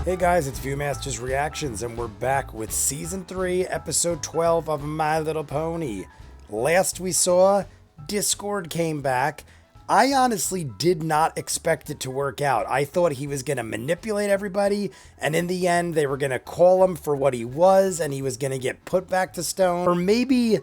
Hey guys, it's ViewMasters Reactions, and we're back with Season 3, Episode 12 of My Little Pony. Last we saw, Discord came back. I honestly did not expect it to work out. I thought he was going to manipulate everybody, and in the end, they were going to call him for what he was, and he was going to get put back to stone. Or maybe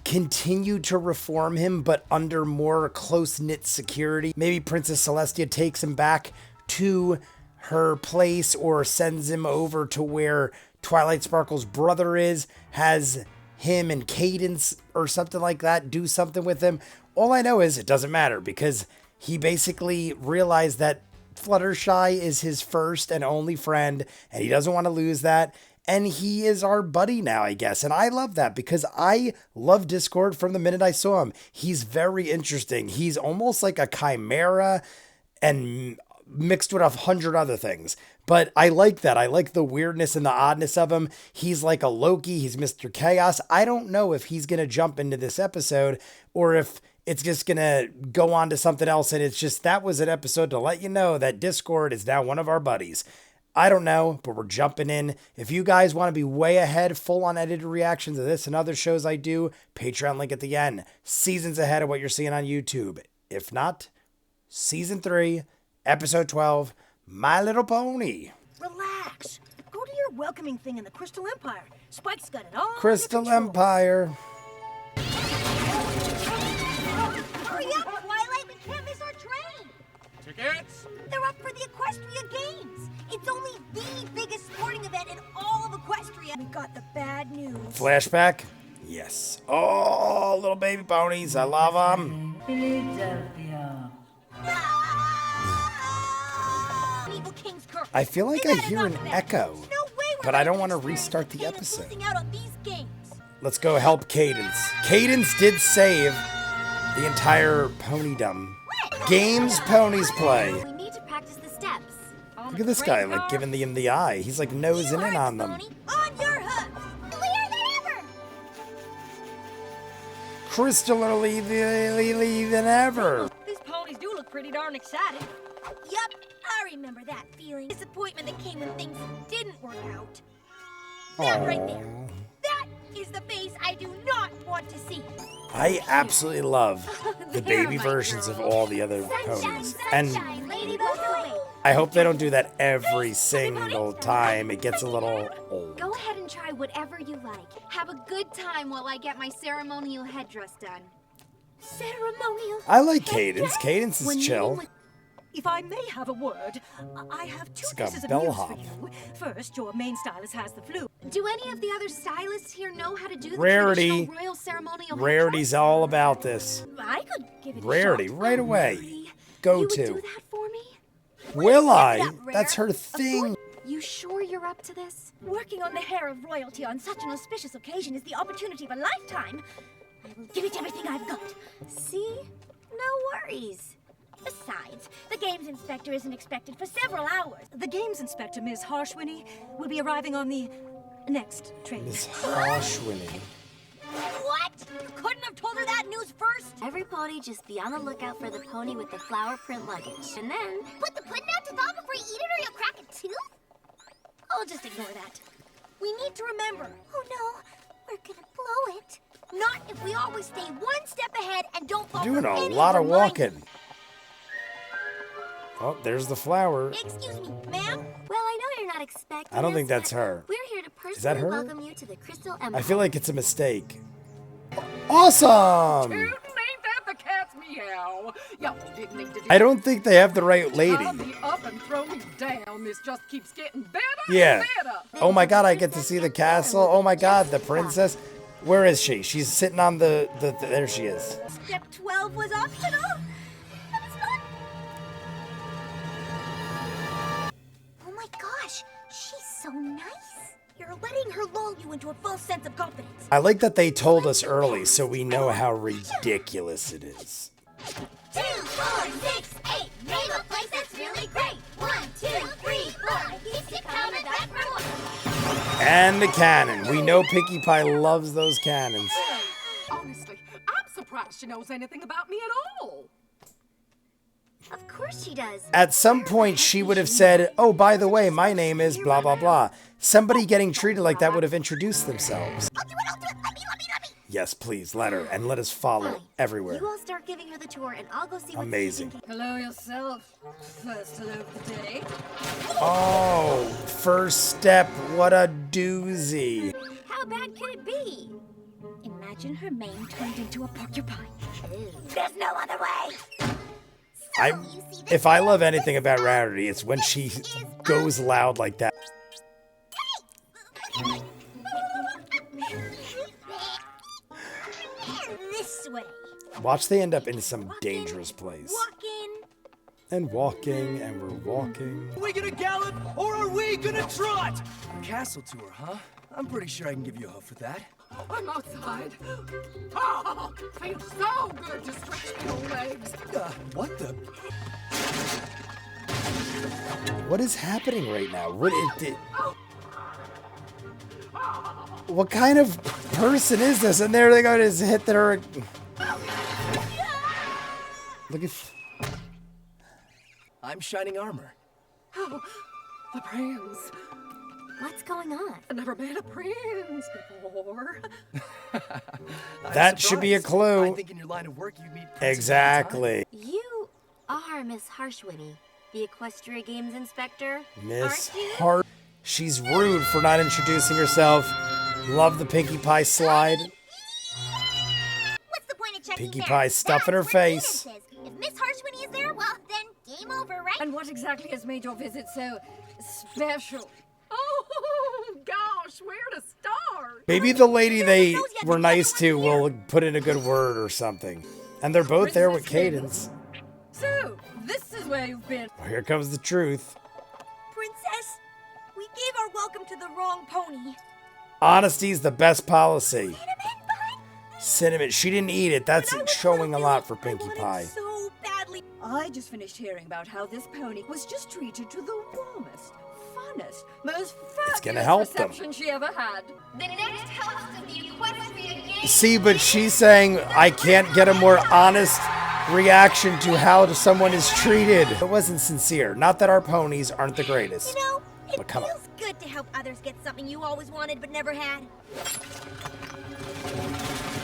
continue to reform him, but under more close-knit security. Maybe Princess Celestia takes him back to her place or sends him over to where Twilight Sparkle's brother is, has him and Cadence or something like that, do something with him. All I know is it doesn't matter because he basically realized that Fluttershy is his first and only friend and he doesn't want to lose that. And he is our buddy now, I guess. And I love that because I love Discord from the minute I saw him. He's very interesting. He's almost like a chimera and mixed with 100 other things. But I like that. I like the weirdness and the oddness of him. He's like a Loki. He's Mr. Chaos. I don't know if he's going to jump into this episode or if it's just going to go on to something else. And it's just, that was an episode to let you know that Discord is now one of our buddies. I don't know, but we're jumping in. If you guys want to be way ahead, full on edited reactions of this and other shows I do, Patreon link at the end. Seasons ahead of what you're seeing on YouTube. If not, Season 3, Episode 12, My Little Pony. Relax. Go to your welcoming thing in the Crystal Empire. Spike's got it all Crystal Empire. Hurry up, Twilight. We can't miss our train. Tickets? They're up for the Equestria Games. It's only the biggest sporting event in all of Equestria. We got the bad news. Flashback? Yes. Oh, little baby ponies. I love them. I feel like I hear an echo, but I don't want to restart the episode. Let's go help Cadence. Cadence did save the entire ponydom. Games ponies play. We need to practice the steps. Look at this guy, like giving them the eye. He's like nosing in on them. On your hooks. Clear than ever. Crystallerly than ever. These ponies do look pretty darn excited. Yep, I remember that feeling. Disappointment that came when things didn't work out. That right there. That is the face I do not want to see. I absolutely love the baby versions of all the other ponies. And I hope they don't do that every single time. It gets a little old. Go ahead and try whatever you like. Have a good time while I get my ceremonial headdress done. Ceremonial. I like Cadence. Cadence is chill. If I may have a word, I have two like a pieces of news bellhop. for you. First, your main stylist has the flu. Do any of the other stylists here know how to do the Rarity. traditional royal ceremonial Rarity's headdress? all about this. I could give it a Rarity, shot. right away. Rarity. Go You to. would do that for me? Will I? that rare? That's her thing. You sure you're up to this? Working on the hair of royalty on such an auspicious occasion is the opportunity of a lifetime. I will give it everything I've got. See? No worries. Besides, the games inspector isn't expected for several hours. The games inspector, Ms. Harshwinny, will be arriving on the next train. Miss Harshwinny. What? You couldn't have told her that news first? Everybody just be on the lookout for the pony with the flower print luggage. And then... Put the pudding out to thaw before you eat it or you'll crack a tooth? I'll just ignore that. We need to remember. Oh no, we're gonna blow it. Not if we always stay one step ahead and don't fall Doing for a any lot of reminders. walking. Oh, there's the flower. Excuse me, ma'am? Well, I know you're not expecting I don't think us, that's but her. We're here to personally Is that her? welcome you to the Crystal Empire. I feel like it's a mistake. Awesome! Ain't that the cat's meow? Y'all didn't need to do I don't think they have the right lady. Tie me up and throw me down. This just keeps getting better Yeah. and better. Oh my god, I get to see the castle. Oh my god, the princess. Where is she? She's sitting on the there she is. Step 12 was optional? But it's not. Oh my gosh, she's so nice. You're letting her lull you into a false sense of confidence. I like that they told us early so we know how ridiculous it is. 2, 4, 6, 8. Name a place that's really great. 1, 2, 3, 4. Keeps you coming back for more. And the cannon. We know Pinkie Pie loves those cannons. Honestly, I'm surprised she knows anything about me at all. Of course she does. At some point, she would have said, oh, by the way, my name is blah, blah, blah. Somebody getting treated like that would have introduced themselves. I'll do it, I'll do it. Let me. Yes, please, let her, and let us follow Fine. everywhere. You all start giving her the tour, and I'll go see what Amazing. Hello yourself. First hello of the day. Oh, first step, what a doozy. How bad could it be? Imagine her mane turned into a porcupine. There's no other way. If I love anything about Rarity, it's when she goes loud like that. This way. Watch they end up in some dangerous place. Walking. And walking, and we're walking. Are we gonna gallop, or are we gonna trot? Castle tour, huh? I'm pretty sure I can give you a hoof for that. I'm outside. Oh, feels so good to stretch your legs. What the? What is happening right now? What kind of person is this? And there they go, just hit their... Look at... I'm shining armor. Oh, the prince. What's going on? I've never met a prince before. That should be a clue. I think in your line of work you meet princes all the time. Exactly. You are Miss Harshwitty, the Equestria Games Inspector, Miss aren't you? Hart. She's rude for not introducing herself. Love the Pinkie Pie slide. What's the point of checking Pinkie back? Pie stuff in her That's what face. Cadence is. If Miss Harshwitty is there, well, then game over, right? And what exactly has made your visit so special? Oh, gosh, where to start? Maybe the lady they were nice to will put in a good word or something. And they're both there with Cadence. So, this is where you've been. Well, here comes the truth. Princess, we gave our welcome to the wrong pony. Honesty's the best policy. Cinnamon bun? Cinnamon, she didn't eat it. That's When I was showing a little, lot for I Pinkie wanted Pie. so badly. I just finished hearing about how this pony was just treated to the warmest, funnest, most It's gonna fabulous help them. reception she ever had. The next host of the Equestria Games. See, but she's saying I can't get a more honest reaction to how someone is treated. It wasn't sincere. Not that our ponies aren't the greatest. You know, it But come on. feels good to help others get something you always wanted but never had.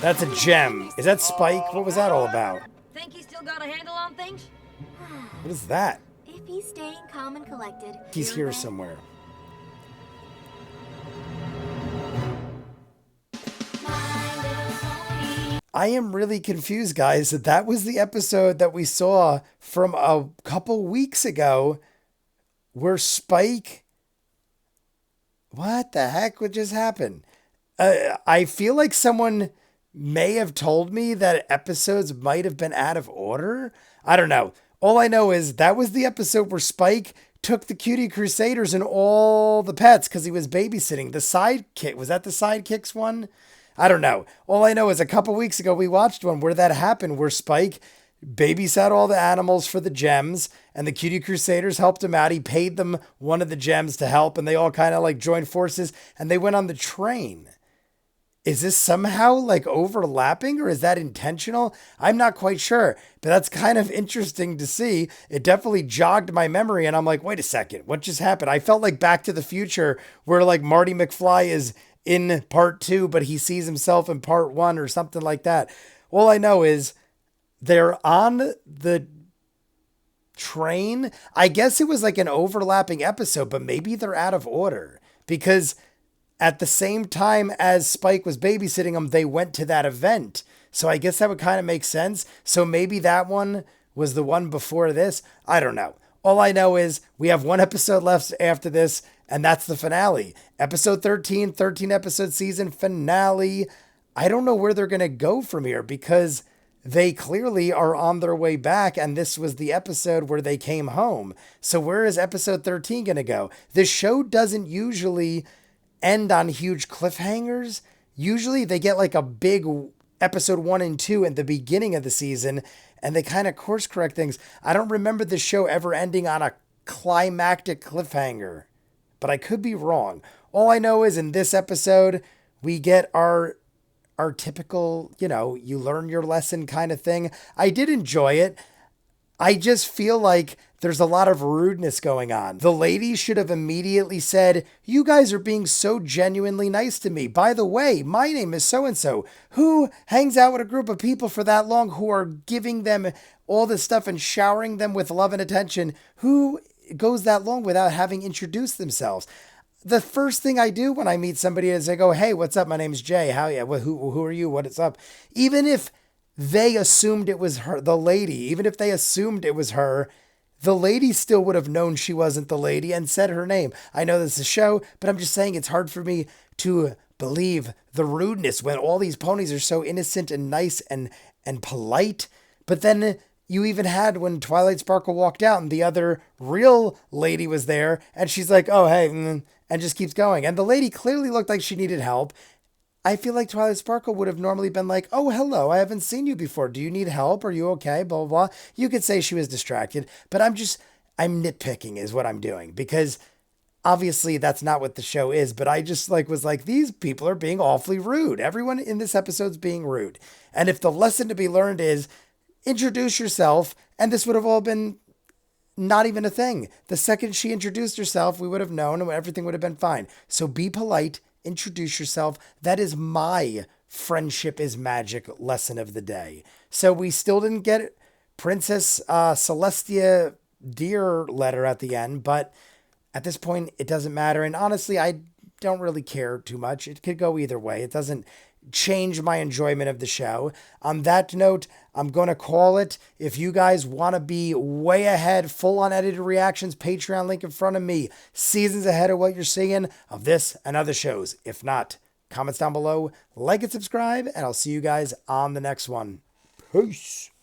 That's a gem. Is that Spike? What was that all about? Think he still got a handle on things? What is that? If he's staying calm and collected, He's you're here right. somewhere. I am really confused, guys. That was the episode that we saw from a couple weeks ago where Spike... What the heck would just happen? I feel like someone may have told me that episodes might have been out of order. I don't know. All I know is that was the episode where Spike took the Cutie Crusaders and all the pets because he was babysitting. The sidekick, was that the sidekicks one? I don't know. All I know is a couple weeks ago we watched one where that happened, where Spike babysat all the animals for the gems and the Cutie Crusaders helped him out. He paid them one of the gems to help and they all kind of like joined forces and they went on the train. Is this somehow like overlapping or is that intentional? I'm not quite sure, but that's kind of interesting to see. It definitely jogged my memory and I'm like, wait a second, what just happened? I felt like Back to the Future where like Marty McFly is in part 2, but he sees himself in part 1 or something like that. All I know is they're on the train. I guess it was like an overlapping episode, but maybe they're out of order because at the same time as Spike was babysitting them, they went to that event. So I guess that would kind of make sense. So maybe that one was the one before this. I don't know. All I know is we have one episode left after this, and that's the finale. Episode 13 episode season finale. I don't know where they're going to go from here because they clearly are on their way back, and this was the episode where they came home. So where is episode 13 going to go? This show doesn't usually end on huge cliffhangers. Usually they get like a big episode 1 and 2 at the beginning of the season, and they kind of course correct things. I don't remember the show ever ending on a climactic cliffhanger, but I could be wrong. All I know is in this episode, we get our typical, you learn your lesson kind of thing. I did enjoy it. I just feel like there's a lot of rudeness going on. The lady should have immediately said, you guys are being so genuinely nice to me. By the way, my name is so-and-so. Who hangs out with a group of people for that long who are giving them all this stuff and showering them with love and attention? Who goes that long without having introduced themselves? The first thing I do when I meet somebody is I go, hey, what's up? My name's Jay. Who are you? What's up? Even if they assumed it was her, the lady, even if they assumed it was her, the lady still would have known she wasn't the lady and said her name. I know this is a show, but I'm just saying it's hard for me to believe the rudeness when all these ponies are so innocent and nice and polite. But then you even had when Twilight Sparkle walked out and the other real lady was there and she's like, oh, hey, and just keeps going. And the lady clearly looked like she needed help. I feel like Twilight Sparkle would have normally been like, oh, hello, I haven't seen you before. Do you need help? Are you okay? Blah, blah, blah. You could say she was distracted, but I'm nitpicking is what I'm doing because obviously that's not what the show is, but I just was like, these people are being awfully rude. Everyone in this episode's being rude. And if the lesson to be learned is introduce yourself, and this would have all been not even a thing. The second she introduced herself, we would have known and everything would have been fine. So be polite. Introduce yourself. That is my friendship is magic lesson of the day. So we still didn't get Princess Celestia Deer letter at the end, but at this point it doesn't matter. And honestly, I don't really care too much. It could go either way. It doesn't change my enjoyment of the show. On that note, I'm going to call it. If you guys want to be way ahead, full unedited reactions, Patreon link in front of me, seasons ahead of what you're seeing of this and other shows. If not, comments down below, like and subscribe, and I'll see you guys on the next one. Peace.